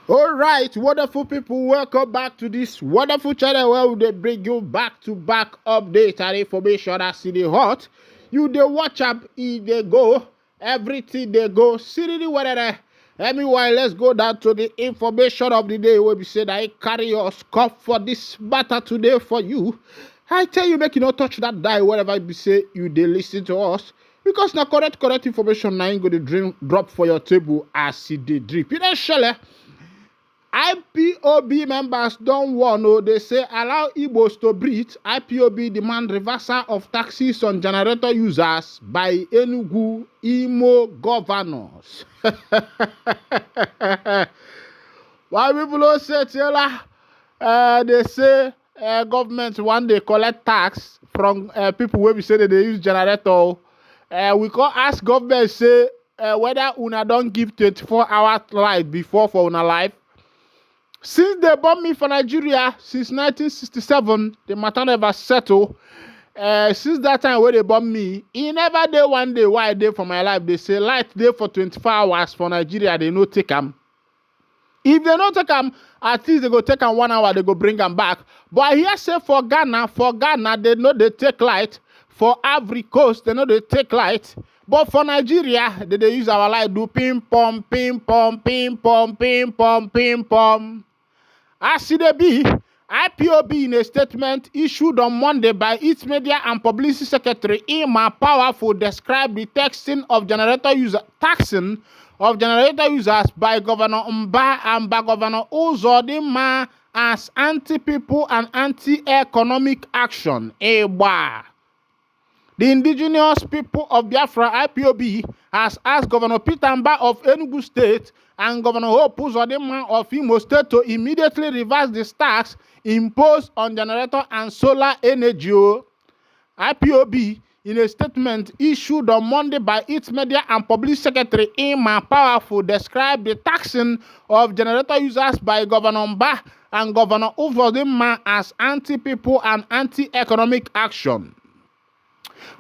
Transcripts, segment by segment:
All right, wonderful people, welcome back to this wonderful channel where they bring you back-to-back updates and information as they hot. You they watch up, they go, everything they go, see the weather. Meanwhile, let's go down to the information of the day where we say that I carry your scope for this matter today for you. I tell you, make you not touch that die wherever you say you they listen to us. Because now correct information now ain't going to drop for your table as it they drip. You know, Shelley. IPOB members don't want, they say allow Igbos to breathe. IPOB demand reversal of taxes on generator users by Enugu Imo governors. Why people say, they say government one day collect tax from people where we say that they use generator. We can ask government say whether una don't give 24-hour light before for una life. Since they bombed me for Nigeria since 1967, the matter never settled. Since that time where they bombed me, he never did one day why I did for my life. They say light day for 24 hours for Nigeria, they no take them. If they don't take them, at least they go take them 1 hour, they go bring them back. But here say for Ghana, they know they take light. For Ivory Coast, they know they take light. But for Nigeria, they use our light, do ping pong, ping pong, ping pong, ping pong, ping pong. As it be, IPOB in a statement issued on Monday by its media and publicity secretary Ima Powerful described the taxing of generator users by Governor Mba and by Governor Uzodinma as anti-people and anti-economic action. The indigenous people of Biafra IPOB has asked Governor Peter Mba of Enugu State and Governor Hope Uzodinma of Imo State to immediately reverse the tax imposed on generator and solar energy. IPOB, in a statement issued on Monday by its media and public secretary Ima Powerful, described the taxing of generator users by Governor Mba and Governor Uzodinma as anti-people and anti-economic action.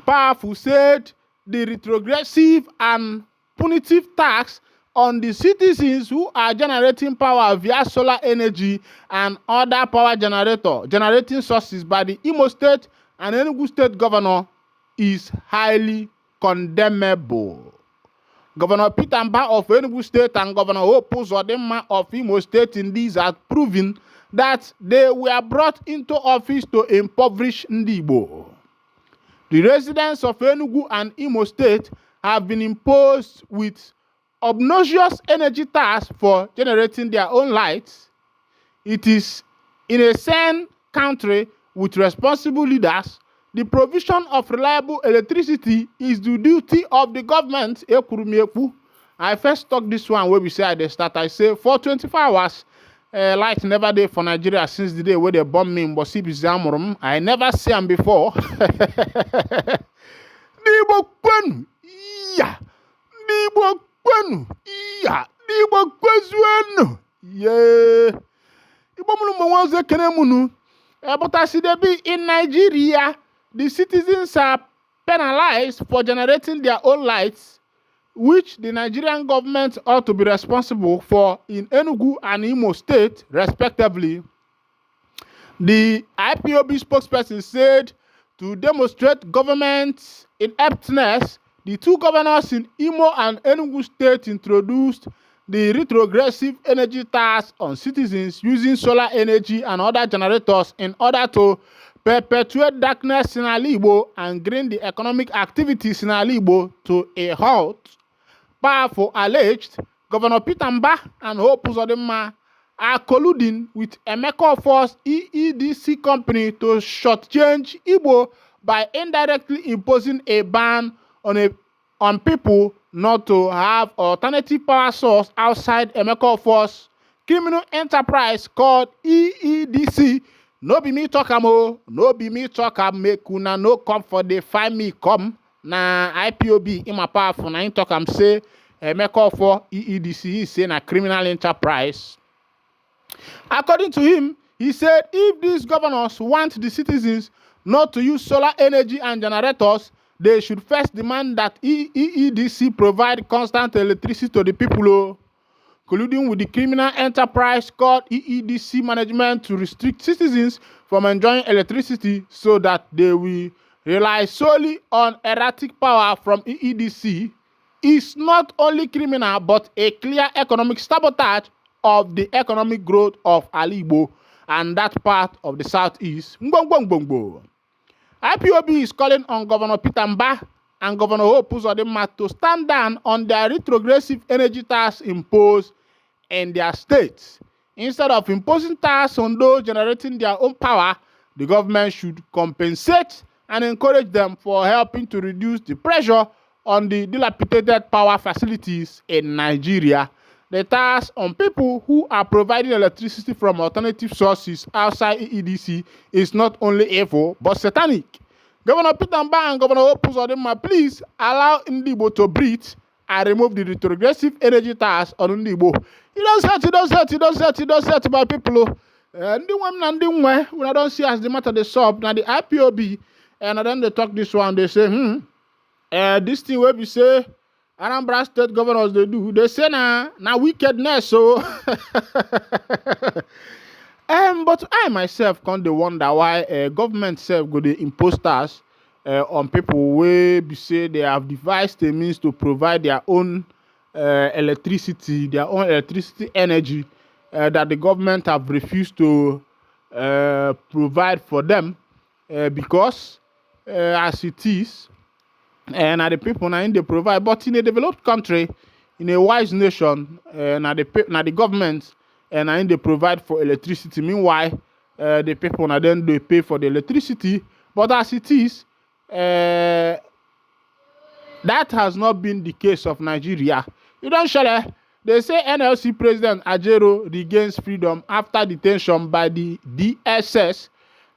Powerful said the retrogressive and punitive tax on the citizens who are generating power via solar energy and other power generating sources by the Imo State and Enugu State governor is highly condemnable. Governor Peter Mba of Enugu State and Governor Hope Uzodinma of Imo State in these have proven that they were brought into office to impoverish Ndibo. The residents of Enugu and Imo State have been imposed with obnoxious energy tax for generating their own lights. It is in a sane country with responsible leaders. The provision of reliable electricity is the duty of the government. I first talk this one where we say at the start, I say for 24 hours, light never did for Nigeria since the day where they bombed me in Bosip Zamurum. I never see them before. But as it be in Nigeria, the citizens are penalized for generating their own lights, which the Nigerian government ought to be responsible for in Enugu and Imo State, respectively. The IPOB spokesperson said to demonstrate government ineptness, the two governors in Imo and Enugu State introduced the retrogressive energy tax on citizens using solar energy and other generators in order to perpetuate darkness in Alibo and bring the economic activities in Alibo to a halt. Powerful alleged Governor Peter Mba and Hope Uzodinma are colluding with Emeka Force EEDC company to shortchange Igbo by indirectly imposing a ban on people not to have alternative power source outside Emeka Force criminal enterprise called EEDC. No be me talk am, no be me talk am, make una no come for the find me come. Na IPOB in my powerful na talk am say Emeka for EEDC is saying a criminal enterprise. According to him, he said if these governors want the citizens not to use solar energy and generators, they should first demand that EEDC provide constant electricity to the people. colluding with the criminal enterprise called EEDC management to restrict citizens from enjoying electricity so that they will rely solely on erratic power from EEDC, is not only criminal but a clear economic sabotage of the economic growth of Alibo and that part of the southeast. IPOB is calling on Governor Peter Mbah and Governor Hope Uzodimma to stand down on their retrogressive energy tax imposed in their states. Instead of imposing tax on those generating their own power, the government should compensate and encourage them for helping to reduce the pressure on the dilapidated power facilities in Nigeria. The tax on people who are providing electricity from alternative sources outside EEDC is not only evil but satanic. Governor Peter Mbah and Governor Hope Uzodimma, please allow Ndibo to breathe and remove the retrogressive energy tax on Ndibo. It don't hurt by people. When I don't see as the matter they solve, now the IPOB, and then they talk this one, they say, this thing where we say, Anambra State governors they do, they say na wickedness, so. But I myself can't wonder why government self go dey impose tax on people where be say they have devised a means to provide their own electricity, energy that the government have refused to provide for them because as it is, and the people now in they provide. But in a developed country, in a wise nation, now the government and in they provide for electricity. Meanwhile, the people now then they pay for the electricity. But as it is, that has not been the case of Nigeria. You don't share. They say NLC President Ajero regains freedom after detention by the DSS.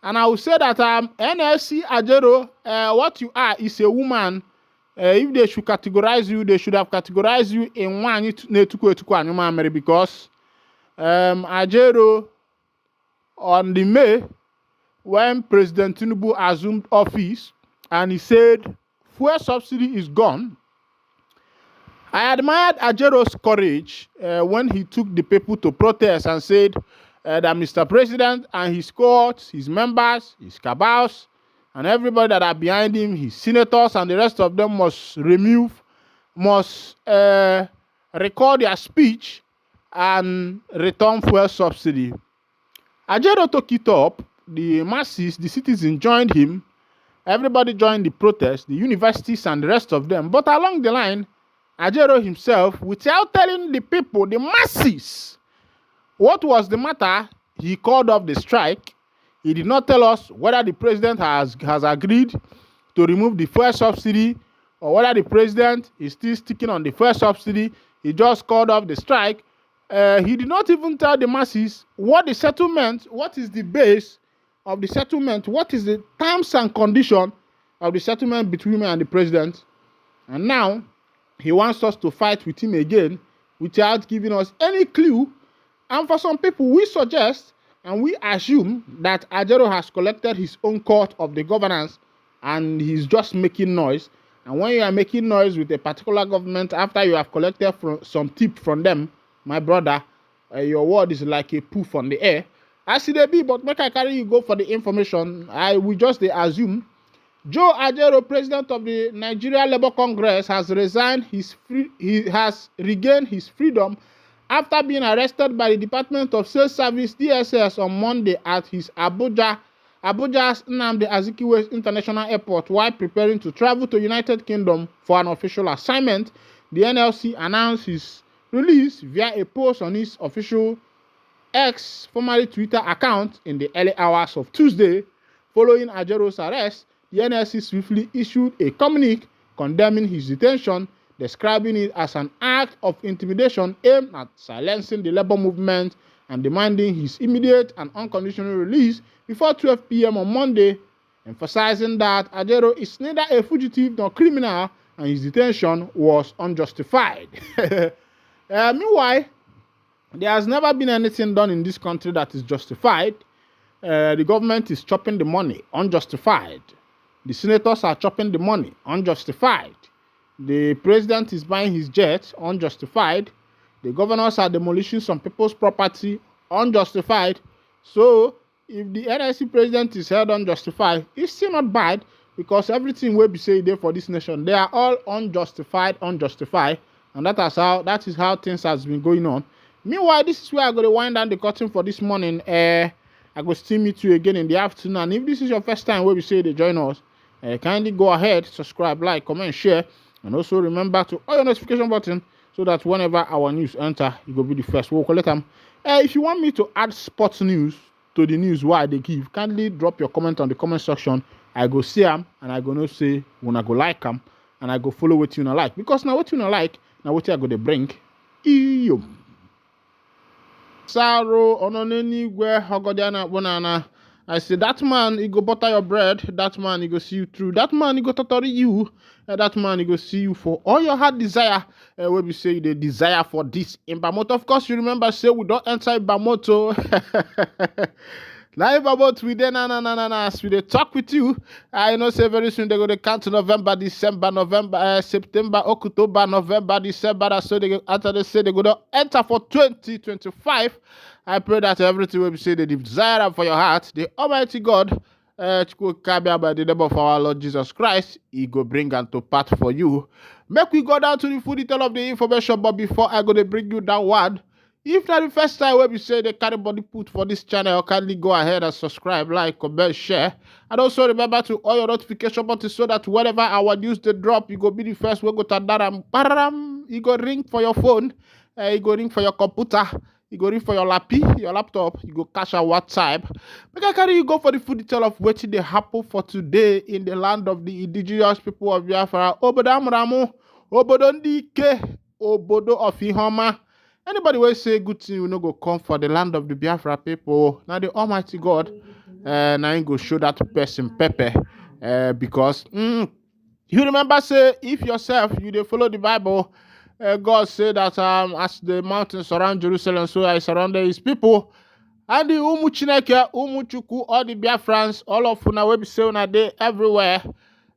And I will say that NLC Ajero, what you are is a woman. If they should categorize you, they should have categorized you in one because Ajero on the May, when President Tinubu assumed office and he said fuel subsidy is gone, I admired Ajero's courage when he took the people to protest and said that Mr. President and his courts, his members, his cabals, and everybody that are behind him, his senators and the rest of them must record their speech and return fuel subsidy. Ajero took it up. The masses, the citizens joined him. Everybody joined the protest, the universities and the rest of them. But along the line, Ajero himself, without telling the people, the masses, what was the matter, he called off the strike. He did not tell us whether the president has agreed to remove the fuel subsidy or whether the president is still sticking on the fuel subsidy. He just called off the strike. He did not even tell the masses what the settlement, what is the base of the settlement, what is the terms and condition of the settlement between me and the president. And now, he wants us to fight with him again without giving us any clue. And for some people, we suggest and we assume that Ajero has collected his own cut of the governance and he's just making noise. And when you are making noise with a particular government after you have collected some tip from them, my brother, your word is like a poof on the air. I see they be, but make I carry you go for the information. I will just assume Joe Ajero, president of the Nigeria Labour Congress, has resigned he has regained his freedom after being arrested by the Department of Sales Service DSS on Monday at his Abuja's Nnamdi Azikiwe International Airport while preparing to travel to United Kingdom for an official assignment. The NLC announced his release via a post on his official X, formerly Twitter account in the early hours of Tuesday. Following Ajero's arrest, the NLC swiftly issued a communique condemning his detention, describing it as an act of intimidation aimed at silencing the labor movement and demanding his immediate and unconditional release before 12 p.m. on Monday, emphasizing that Ajero is neither a fugitive nor criminal and his detention was unjustified. Meanwhile, there has never been anything done in this country that is justified. The government is chopping the money, unjustified. The senators are chopping the money, unjustified. The president is buying his jets, unjustified. The governors are demolishing some people's property unjustified. So if the NSC president is held unjustified, it's still not bad, because everything will be said there for this nation, they are all unjustified, and that is how things has been going on. Meanwhile, this is where I'm going to wind down the curtain for this morning. I will still meet you again in the afternoon. And if this is your first time where we say they join us, kindly go ahead, subscribe, like, comment, share, and also remember to on your notification button so that whenever our news enter, you will be the first. We'll collect them. If you want me to add sports news to the news why they give, kindly drop your comment on the comment section. I go see them, and I go no say when I go like them, and I go follow what you not like, because now what you not like, now what I go to bring. Iyo. Saro ononeni gwe hogodiana bonana. I say that man he go butter your bread, that man he go see you through, that man he go totori you, that man he go see you for all your heart desire. Where we say the desire for this in Bamoto. Of course, you remember say we don't enter Bamoto. Now about we then as we talk with you. I know say very soon they go to count November, December, November, September, October, November, December. So they after they say they go to enter for 2025. I pray that everything will be say the desire for your heart, the Almighty God, by the name of our Lord Jesus Christ, He go bring and to part for you. Make we go down to the full detail of the information, but before I go to bring you that word. If not the first time where we say they carry body put for this channel, kindly go ahead and subscribe, like, comment, share. And also remember to on your notification button so that whenever our news they drop, you go be the first. We go to daram, you go ring for your phone, you go ring for your computer, you go ring for your laptop, you go cash out WhatsApp. Make I carry you go for the full detail of what they happen for today in the land of the indigenous people of Biafra. Obodamramu, Obodondike, Obodo of Ihoma. Anybody will say good thing, you know, go come for the land of the Biafra people. Now the Almighty God, now you go show that person pepper, because you remember say if yourself you dey follow the Bible, God said that as the mountains surround Jerusalem, so I surrounded His people. And the Umuchineke, Umuchuku, all the Biafrans, all of una will be saying a day everywhere.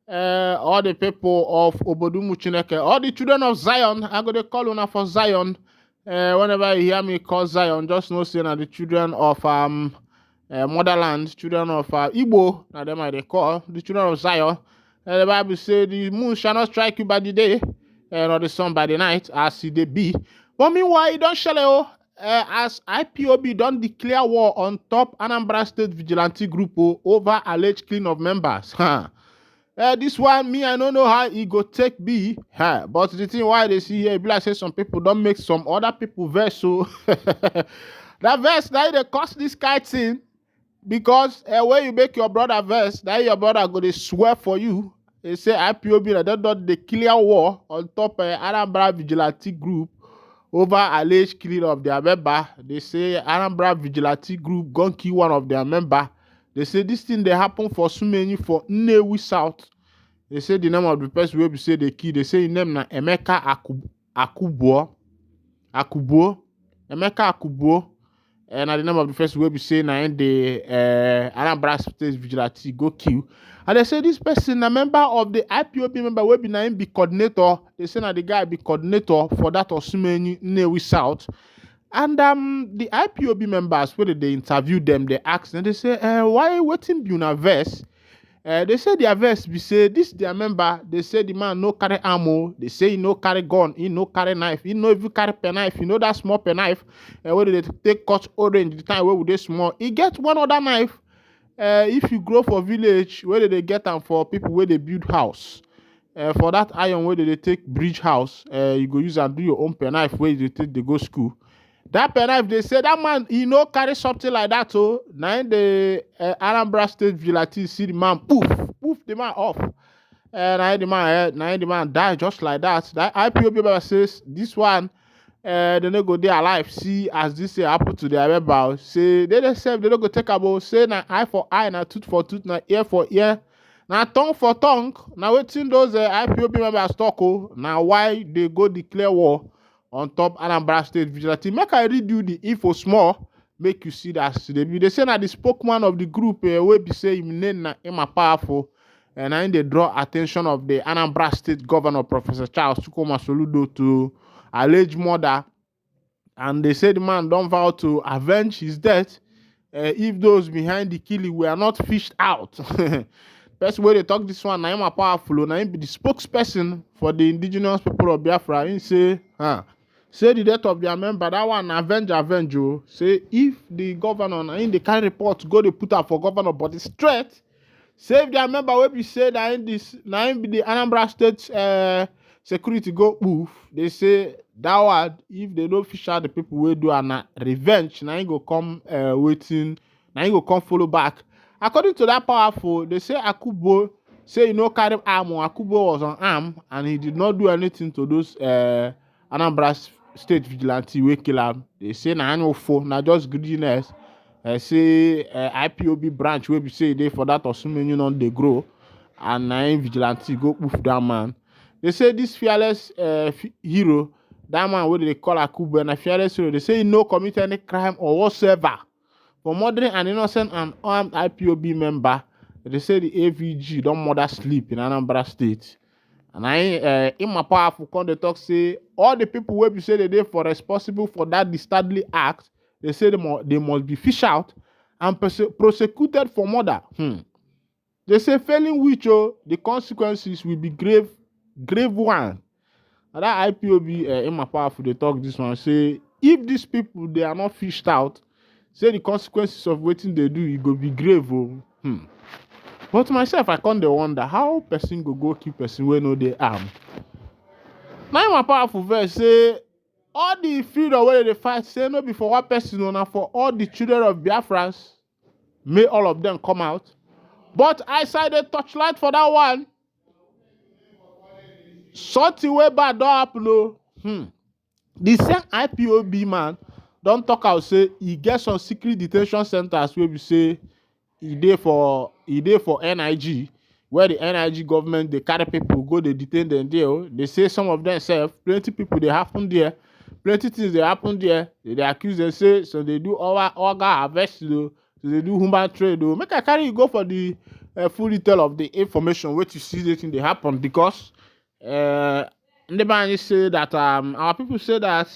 All the people of Obodumu Chineke, all the children of Zion, I go to call una for Zion. Whenever you hear me call Zion, just know say na the children of motherland, children of Igbo, na them I they call the children of Zion. The Bible say the moon shall not strike you by the day, nor the sun by the night, as it they be. But meanwhile, it don't shall as IPOB don't declare war on top Anambra State Vigilante Group over alleged clean of members. This one, me, I don't know how it go take be. But the thing why they see here, it be like say some people don't make some other people verse. So that verse, now they cost this kind thing. Because when you make your brother verse, now your brother go to swear for you. They say IPOB, they don't declare war on top Anambra Vigilante Group over alleged killing of their member. They say Anambra Vigilante Group gonna kill one of their member. They say this thing they happen for so many for Nnewi South. They say the name of the person where we say they kill. They say his name na Emeka Akubo. Emeka Akubo. And the name of the first where we say na the Anambra State Vigilante go kill. And they say this person a member of the IPOB member where be na him be coordinator. They say na the guy be coordinator for that Osumeni Nnewi South. And the IPOB members, when they interview them, they ask them, they say, why waiting be una verse? They say their verse, we say this their member, they say the man no carry ammo, they say he no carry gun, he no carry knife, he no if you carry pen knife, you know that small pen knife, where they take cut orange the time where would they small, he get one other knife. If you grow for village, where they get them for people where they build house. For that iron where they take bridge house, you go use and do your own pen knife where you take they go school. That penknife, they say that man, he no carry something like that. So now the Anambra State Vigilante see the man poof the man off. And now the man die just like that. That IPOB member says this one, they no go there alive. See as this happen to their member. Say they themselves they don't go take about. Say na eye for eye, na tooth for tooth, na ear for ear, na tongue for tongue. Now waiting those IPOB members talk. Now why they go declare war on top Anambra State Vigilante. Make I read you the info small, make you see that they say that the spokesman of the group will be say him name na him powerful, and then they draw attention of the Anambra State Governor Professor Charles Chukwuma Soludo to alleged murder and they say the man don't vow to avenge his death if those behind the killing were not fished out. Person where they talk this one, na him a powerful, na him be the spokesperson for the indigenous people of Biafra. He say, say the death of their member, that one avenge. Oh. Say if the governor, na him they carry report go they put up for governor, but it's straight. Save their member where we say that in this, na him be the Anambra State security go move. They say that one, if they don't fish out the people will do an revenge, na him go come waiting, na him go come follow back. According to that powerful, they say Akubo say carry arm. Akubo was unarmed and he did not do anything to those Anambra State vigilante we kill him. They say na annual four, na just greediness. Say IPOB branch where we say they for that or so many they grow and na vigilante go poof that man. They say this fearless hero, that man what they call Akubo and a fearless hero, they say he no commit any crime or whatsoever. For murdering an innocent and armed IPOB member, they say the AVG don't murder sleep in Anambra State. And in my powerful con they talk say all the people where we say they for responsible for that dastardly act, they say they must be fished out and prosecuted for murder. They say failing which the consequences will be grave one. And that IPOB in my powerful they talk this one say if these people they are not fished out, say the consequences of what they do, it go be grave. But myself, I can't wonder how person go keep person when no they arm. Now my powerful verse say all the freedom where they fight, say no before one person or for all the children of Biafrans, may all of them come out. But I decided touchlight for that one. Something way bad don't happen. The same IPOB man don't talk out say he gets some secret detention centers where we say he dey for NIG, where the NIG government they carry people go they detain them there. They say some of them self plenty people they happen there, plenty things they happen there. They accuse them say so they do organ harvest so they do human trade. Make I carry you go for the full detail of the information where you see the thing they happen because nobody say that our people say that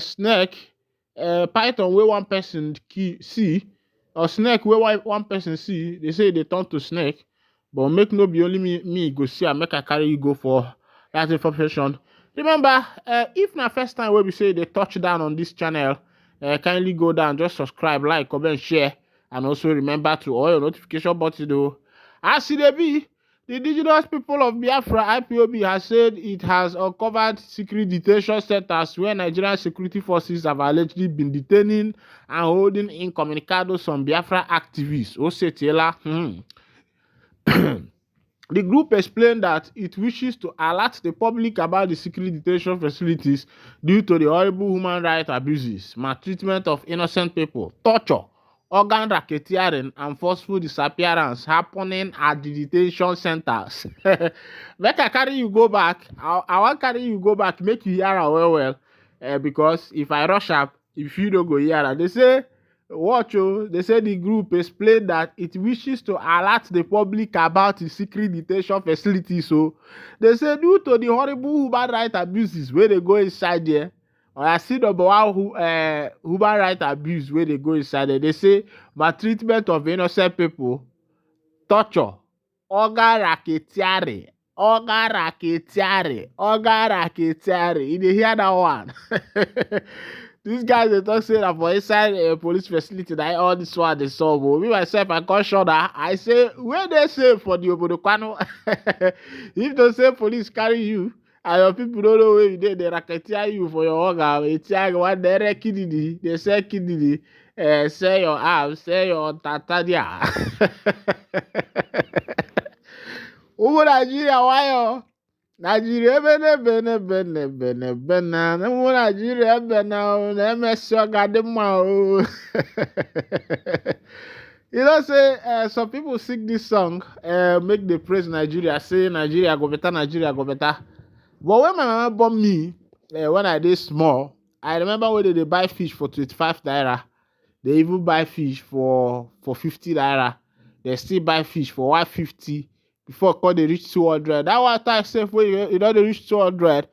snake. Python where one person see or snake where one person see, they say they turn to snake, but make no be only me go see and make I carry you go for that information. Remember, if na first time where we say they touch down on this channel, kindly go down, just subscribe, like, comment, share, and also remember to all your notification button though. As it be, the indigenous people of Biafra, IPOB, has said it has uncovered secret detention centers where Nigerian security forces have allegedly been detaining and holding incommunicado some Biafra activists. The group explained that it wishes to alert the public about the secret detention facilities due to the horrible human rights abuses, maltreatment of innocent people, torture, organ racketeering and forceful disappearance happening at the detention centers. Make I carry you go back. I want carry you go back, make you hear well, because if I rush up, if you don't go here, they say, they say the group explained that it wishes to alert the public about the secret detention facility. So they say due to the horrible human rights abuses where they go inside there, or I see number one human rights abuse where they go inside there. They say maltreatment of innocent people, torture, organ racketeering. You dey hear that one? These guys they talk say that for inside a police facility that all this one they solve. Me myself I can't show that. I say where they say for the Obodokwano. If they say police carry you and your people don't know where you did, they racketeer you for your organ. It's one direct kidney. They say kidney, say your arm, say your tatadia. Who Nigeria why Nigeria bene Nigeria bene MSO gadema. You know say some people sing this song make they praise Nigeria, say Nigeria go better. But when my mama born me, when I did small, I remember when they buy fish for 25 naira. They even buy fish for 50 naira. They still buy fish for 150 before they reach 200. That was time safe when you don't reach 200.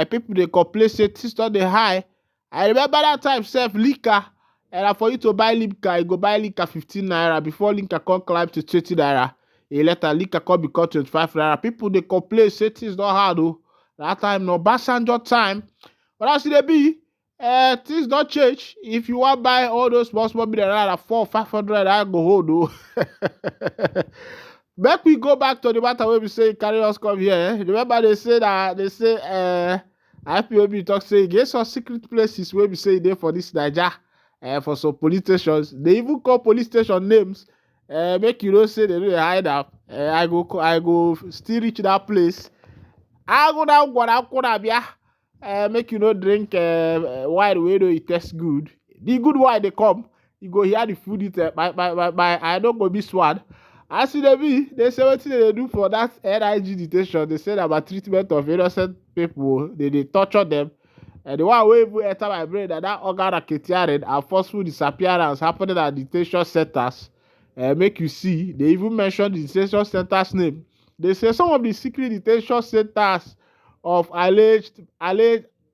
People they complain say things not the high. I remember that time self liquor, and for you to buy liquor, you go buy liquor 15 naira before liquor come climb to 20 naira. A later liquor come become 25 naira. People they complain say things not hard though. That time no Basanjo time. But as it be, things don't change. If you want buy all those small mineral at 400-500, I go hold though. Make we go back to the matter where we say carry us come here. Remember they say IPOB talk say get some secret places where we say there for this Niger, for some police stations. They even call police station names. Make you know say they really hide up. I go still reach that place. I go down make you know drink wine way though it tastes good. The good wine they come, you go hear the food eat by I don't go be swad. As they say what they do for that NIG detention. They said about treatment of innocent people. They torture them. And the one way even enter my brain that organ racketeering and forceful disappearance happening at detention centers. Make you see, they even mention the detention centers name. They say some of the secret detention centers of alleged by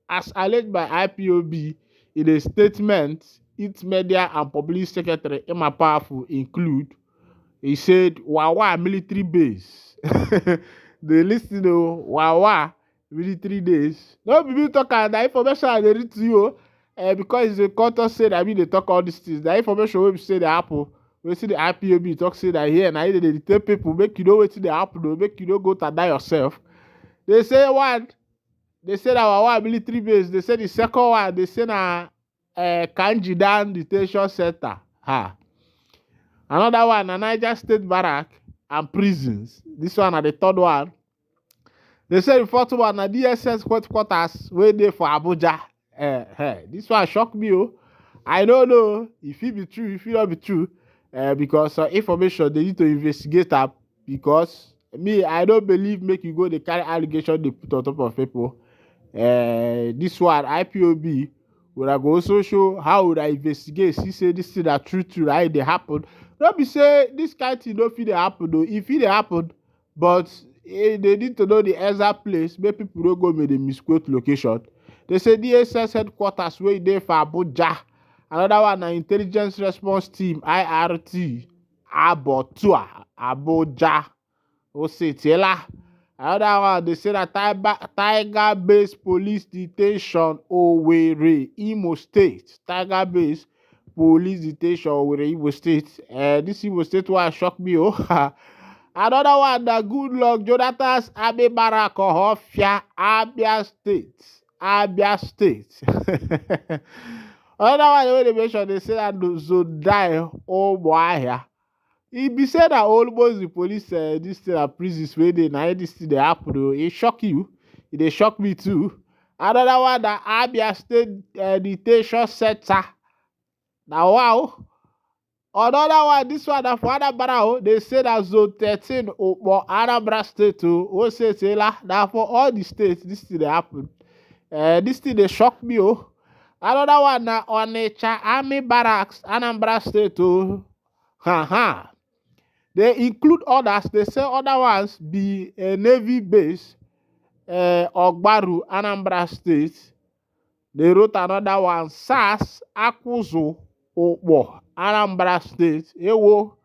IPOB in a statement, its media and public secretary Emma Powerful include. He said, Wawa military base. They listen to Wawa military base. No people talk the information I read to you because it's a content said they talk all these things. The information we say the Apple, we see the IPOB talk say that here and I they tell people make you know what the Apple make you know go to die yourself. They say one, they say that Wawa military base. They say the second one, they say na Kanjidan detention center. Ha. Another one, a Niger State Barrack and prisons. This one are the third one. They say the fourth one, a DSS headquarters where they for Abuja. This one shocked me. Oh. I don't know if it be true, if it not be true, because information they need to investigate up. Because me, I don't believe make you go the carry allegation they put on top of people. This one, IPOB, would I go also show how would I investigate? See, say this thing that true, right? They happen. Don't be say this kind of thing don't feel they happen though. If it happen, but they need to know the exact place. Make people don't go with the misquote location. They say DSS headquarters where they for Abuja. Another one, an intelligence response team, IRT, Abuja. Osetela. Another one, they say that Tiger-based police detention Owerri, Imo State. Tiger-based police detention Owerri, Imo State. This Imo State one shocked me. Oh. Another one, the good luck, Jonathan's Abe Barakohofia, Abia State. Abia State. Another one, when they mention, they say that Zodai Omoahia. It be said that almost the police this thing are prisons where they now this thing they happen though. It shock you. It shock me too. Another one that Abia State detention center. Now wow. Another one, this one that for Anambra, they say that zone 13 or Anambra State too. That for all the states this thing they happen. This thing they shock me. Oh. Another one that Onitsha Army Barracks, Anambra State too. They include others. They say other ones be a Navy base, Ogbaru, Anambra State. They wrote another one, SAS, Akuzu, Okbo, Anambra State. Ewo,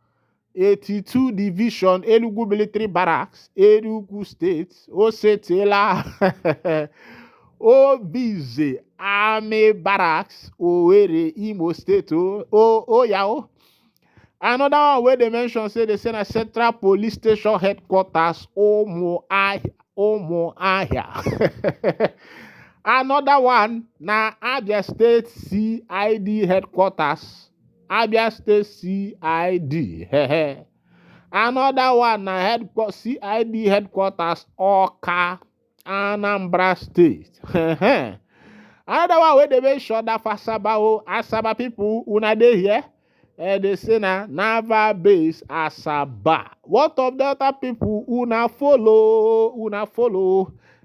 82 Division, Enugu Military Barracks, Enugu State. Osetela, Obize, Army Barracks, Owerri, Imo State. Yao. Another one where they mention say they send a Central Police Station headquarters Omoahia. Another one na Abia State CID headquarters. Abia State CID. Another one na CID headquarters Oka, Anambra State. Another one where they mention that for Asaba people una dey here. They say na Naval Base Asaba. What of Delta people who now follow?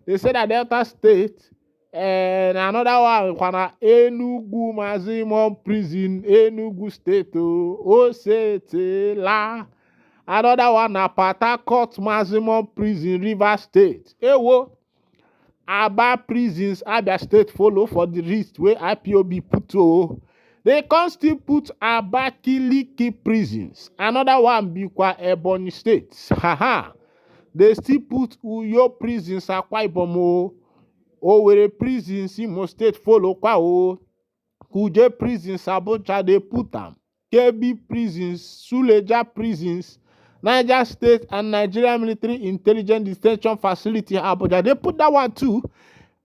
They say that Delta State and another one Enugu Maximum Prison, Enugu State. Osetela. Another one na Port Harcourt Maximum Prison, River State. Ewo. Aba prisons, Abia State follow for the list where IPOB put to. They can still put Abakiliki prisons. Another one be kwa Ebonyi State. Haha. They still put Uyo prisons, Akwa Ibom o. Owerri prisons, Imo State follow kwa o. Kuje prisons, Abuja they put them. KB prisons, Suleja prisons, Niger State and Nigeria Military Intelligence Detention Facility, Abuja. They put that one too.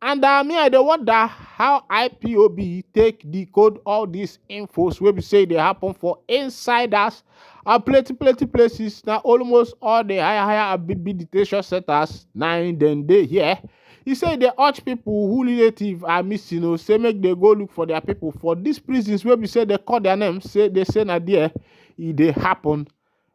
And I dey wonder how IPOB take decode all these infos where we say they happen for insiders and plenty places. Now almost all the higher big detention centers now then they here. He say they urge people who relative are missing, say make they go look for their people for these prisons where we say they call their names, say they say na there it dey happen.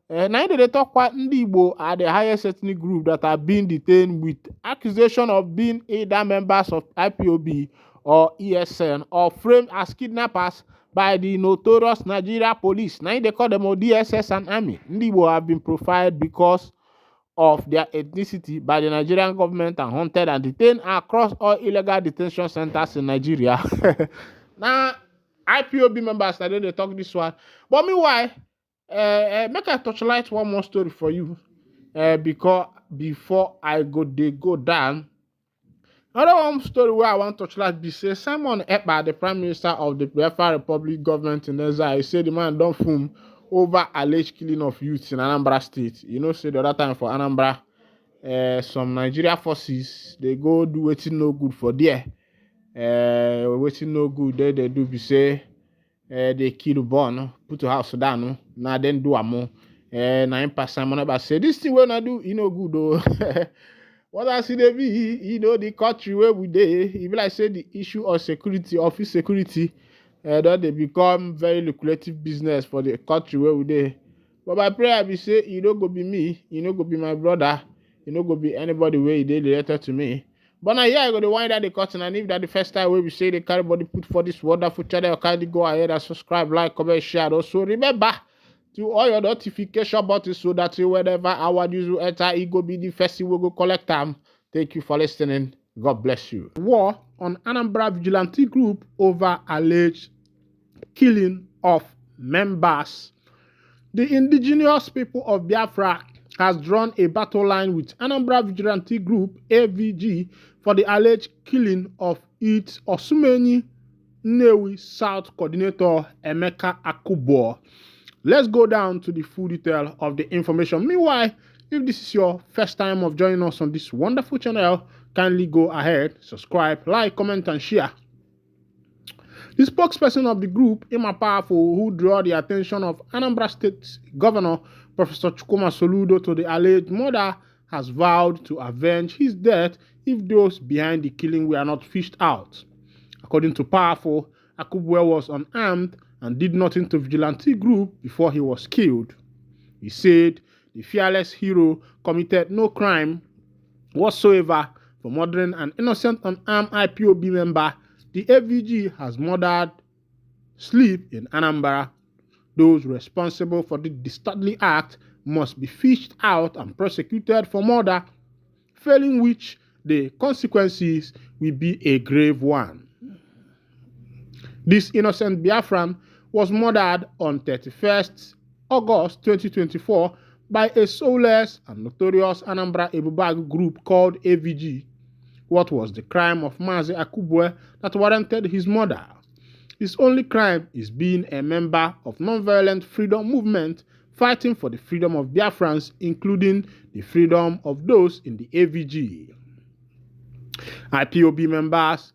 Now they talk about Ndi Igbo are the highest ethnic group that are being detained with accusation of being either members of IPOB or ESN or framed as kidnappers by the notorious Nigeria police. Now they call them DSS and Army. Ndi Igbo have been profiled because of their ethnicity by the Nigerian government and hunted and detained across all illegal detention centers in Nigeria. Now, IPOB members, I they talk this one. But meanwhile, make I touchlight one more story for you. Because before I go down. Another one story where I want to touchlight be say Simon Ekpa, the Prime Minister of the Biafra Republic government in exile, he said the man don't film over alleged killing of youths in Anambra State. You know, say the other time for Anambra, some Nigeria forces they go do wetin no good for there. Wetin no good they do be say they kill born, put a house down, now then do a more. Now in past Simon Ekpa say this thing when I do, you know good though. What I see they be, you know, the country where we dey, even like say the issue of security, office security, that they become very lucrative business for the country where we dey. But my prayer be say, you no go be me, you no go be my brother, you no go be anybody where you dey related to me. But now here I go to wind out the curtain, and if that the first time where we say they carry body put for this wonderful channel, kindly go ahead and subscribe, like, comment, share. Also remember to all your notification buttons so that whenever our news will enter, it go be the first thing we go collect them. Thank you for listening. God bless you. War on Anambra vigilante group over alleged killing of members. The indigenous people of Biafra has drawn a battle line with Anambra vigilante group AVG for the alleged killing of its Osumeni Nnewi South coordinator Emeka Akubo. Let's go down to the full detail of the information. Meanwhile, if this is your first time of joining us on this wonderful channel, kindly go ahead, subscribe, like, comment, and share. The spokesperson of the group, Emma Powerful, who drew the attention of Anambra State Governor Professor Chukwuma Soludo to the alleged murder, has vowed to avenge his death if those behind the killing were not fished out. According to Powerful, Akubwe was unarmed and did nothing to vigilante group before he was killed. He said the fearless hero committed no crime whatsoever for murdering an innocent unarmed IPOB member. The AVG has murdered sleep in Anambra. Those responsible for the dastardly act must be fished out and prosecuted for murder, failing which the consequences will be a grave one. This innocent Biafran was murdered on 31st August 2024 by a soulless and notorious Anambra Ebubag group called AVG. What was the crime of Mazi Akubwe that warranted his murder? His only crime is being a member of non-violent freedom movement fighting for the freedom of Biafrans, including the freedom of those in the AVG. IPOB members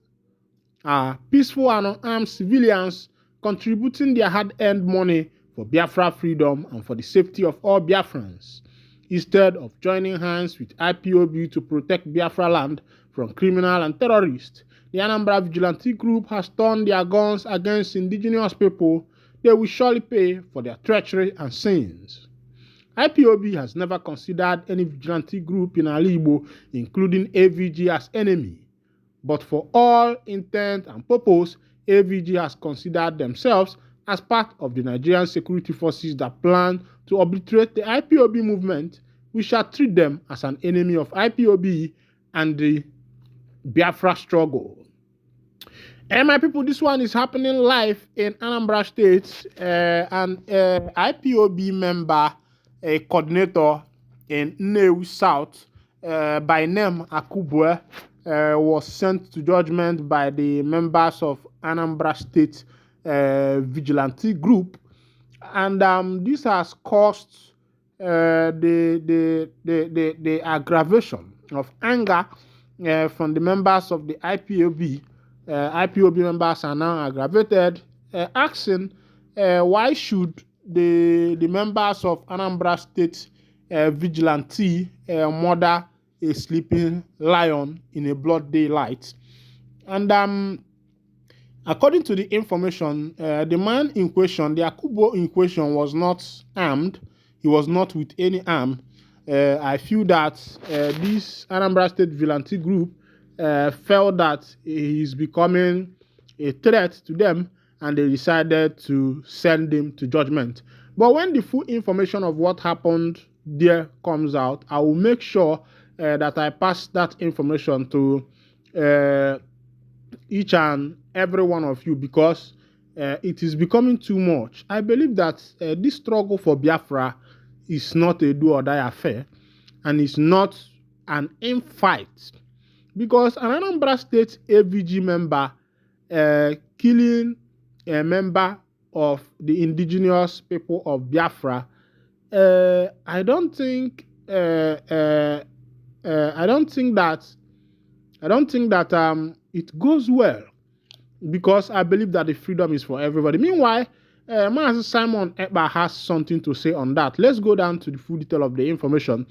are peaceful and unarmed civilians contributing their hard-earned money for Biafra freedom and for the safety of all Biafrans. Instead of joining hands with IPOB to protect Biafra land from criminals and terrorists, the Anambra Vigilante Group has turned their guns against indigenous people. They will surely pay for their treachery and sins. IPOB has never considered any vigilante group in Alibo, including AVG, as enemy. But for all intent and purpose, AVG has considered themselves as part of the Nigerian security forces that plan to obliterate the IPOB movement. We shall treat them as an enemy of IPOB and the Biafra struggle. And my people, this one is happening live in Anambra State, and IPOB member, a coordinator in Nnewi South, by name Akubwe, was sent to judgment by the members of Anambra State vigilante group, and this has caused the aggravation of anger from the members of the IPOB. IPOB members are now aggravated, asking why should the members of Anambra State vigilante murder a sleeping lion in a broad daylight. And according to the information, the man in question, the Akubo in question, was not armed. He was not with any arm. I feel that this Anambra State vigilante group felt that he is becoming a threat to them, and they decided to send him to judgment. But when the full information of what happened there comes out, I will make sure that I pass that information to each and every one of you, because it is becoming too much. I believe that this struggle for Biafra is not a do or die affair, and it's not an infight. Because an Anambra State AVG member killing a member of the indigenous people of Biafra, I don't think that it goes well, because I believe that the freedom is for everybody. Meanwhile, Master Simon Ekpa has something to say on that. Let's go down to the full detail of the information.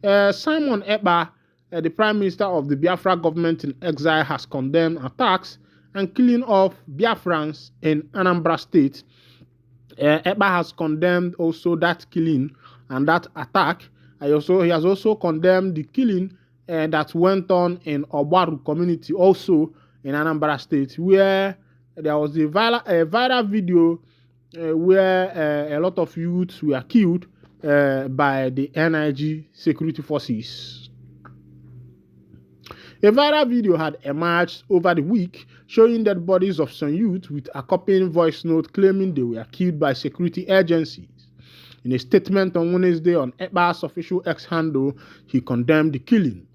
Simon Ekpa, the Prime Minister of the Biafra government in exile, has condemned attacks and killing of Biafrans in Anambra State. Ekpa has condemned also that killing and that attack. He has also condemned the killing that went on in Obaru community, also in Anambra State, where there was a viral video where a lot of youths were killed by the NIG security forces. A viral video had emerged over the week showing dead bodies of some youth with accompanying voice note claiming they were killed by security agencies. In a statement on Wednesday on Ekpa's official X handle, he condemned the killing.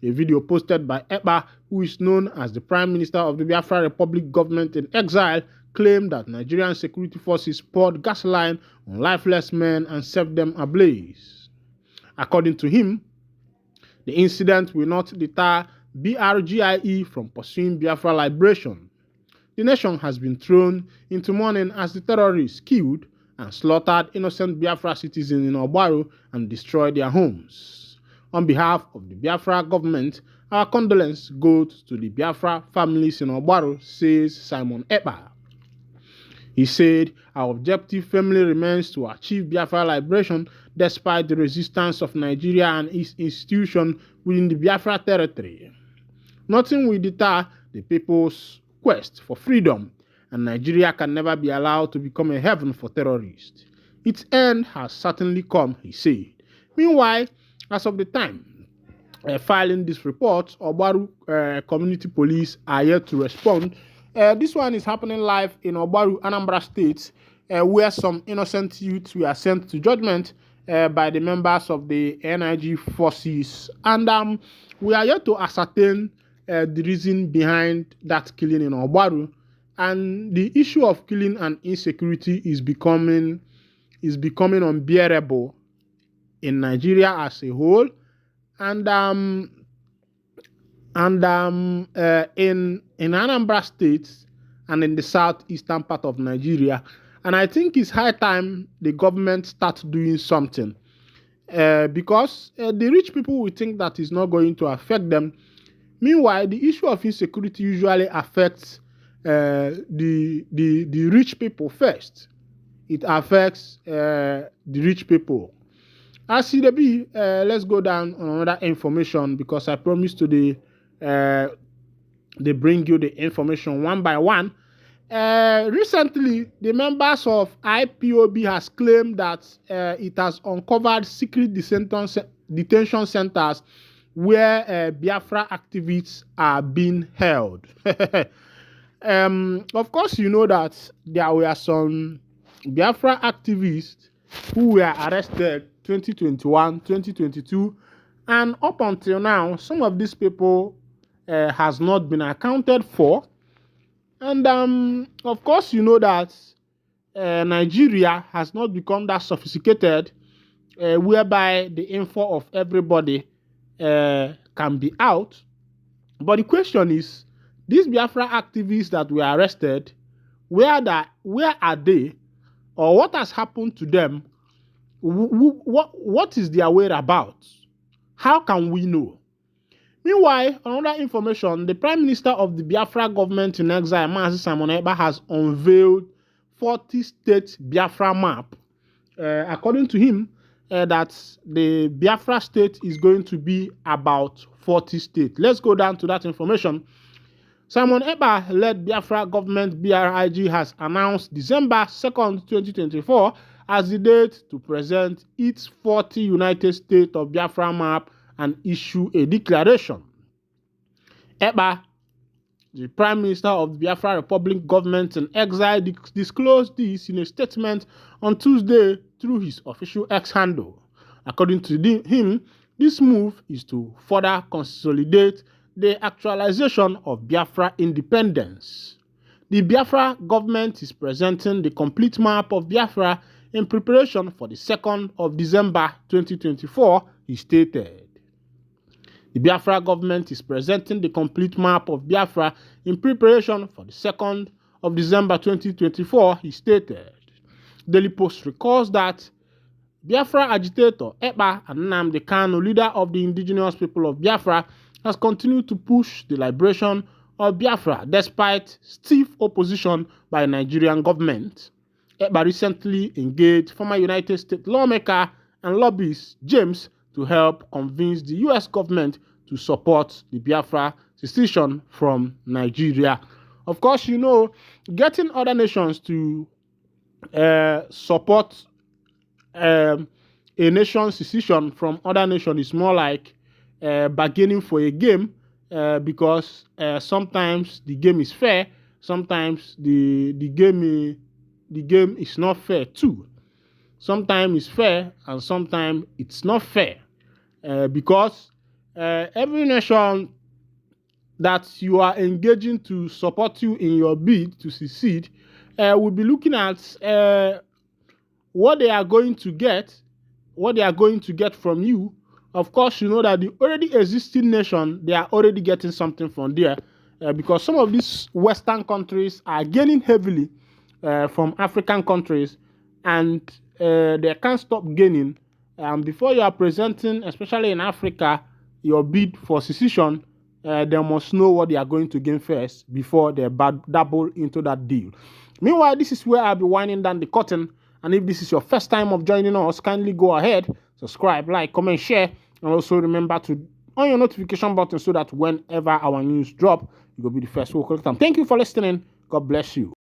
A video posted by Ekpa, who is known as the Prime Minister of the Biafra Republic government in exile, claimed that Nigerian security forces poured gasoline on lifeless men and set them ablaze. According to him, the incident will not deter BRGIE from pursuing Biafra Libration. The nation has been thrown into mourning as the terrorists killed and slaughtered innocent Biafra citizens in Obaru and destroyed their homes. On behalf of the Biafra government, our condolences go to the Biafra families in Obaru, says Simon Ekpa. He said, our objective firmly remains to achieve Biafra liberation despite the resistance of Nigeria and its institutions within the Biafra territory. Nothing will deter the people's quest for freedom, and Nigeria can never be allowed to become a heaven for terrorists. Its end has certainly come, he said. Meanwhile, as of the time filing this report, Obaru community police are yet to respond. This one is happening live in Obaru, Anambra State, where some innocent youths were sent to judgment by the members of the NIG forces. And we are yet to ascertain the reason behind that killing in Obaru. And the issue of killing and insecurity is becoming unbearable in Nigeria as a whole, and in Anambra State and in the southeastern part of Nigeria. And I think it's high time the government starts doing something, because the rich people will think that it's not going to affect them. Meanwhile, the issue of insecurity usually affects the rich people first. It affects the rich people. As CDB, let's go down on another information, because I promised to they bring you the information one by one. Recently, the members of IPOB has claimed that it has uncovered secret detention centers where Biafra activists are being held. Of course, you know that there were some Biafra activists who were arrested 2021, 2022, and up until now, some of these people has not been accounted for. And of course, you know that Nigeria has not become that sophisticated whereby the info of everybody can be out. But the question is, these Biafra activists that were arrested, where are they, or what has happened to them? What is their whereabouts? How can we know? Meanwhile, another information, the Prime Minister of the Biafra government in exile, Mazi Simon Ekpa, has unveiled 40-state Biafra map. According to him, that the Biafra state is going to be about 40 states. Let's go down to that information. Simon Ekpa-led Biafra government BRIG has announced December 2nd, 2024 as the date to present its 40 United States of Biafra map and issue a declaration. Ekpa, the Prime Minister of the Biafra Republic government in exile, disclosed this in a statement on Tuesday through his official X handle. According to him, this move is to further consolidate the actualization of Biafra independence. The Biafra government is presenting the complete map of Biafra in preparation for the 2nd of December 2024, he stated. The Biafra government is presenting the complete map of Biafra in preparation for the 2nd of December 2024, he stated. Daily Post recalls that Biafra agitator Ekpa and Nnamdi Kanu, leader of the indigenous people of Biafra, has continued to push the liberation of Biafra despite stiff opposition by the Nigerian government. Ekpa recently engaged former United States lawmaker and lobbyist James to help convince the U.S. government to support the Biafra secession from Nigeria. Of course, you know, getting other nations to support a nation's secession from other nations is more like bargaining for a game, because sometimes the game is fair, sometimes the game is not fair too. Sometimes it's fair and sometimes it's not fair, because every nation that you are engaging to support you in your bid to secede will be looking at what they are going to get from you. Of course, you know that the already existing nation, they are already getting something from there, because some of these Western countries are gaining heavily from African countries, and they can't stop gaining. Before you are presenting, especially in Africa, your bid for secession, they must know what they are going to gain first before they dabble into that deal. Meanwhile, this is where I'll be winding down the curtain. And if this is your first time of joining us, kindly go ahead, subscribe, like, comment, share, and also remember to on your notification button so that whenever our news drop, you will be the first to collect them. Thank you for listening. God bless you.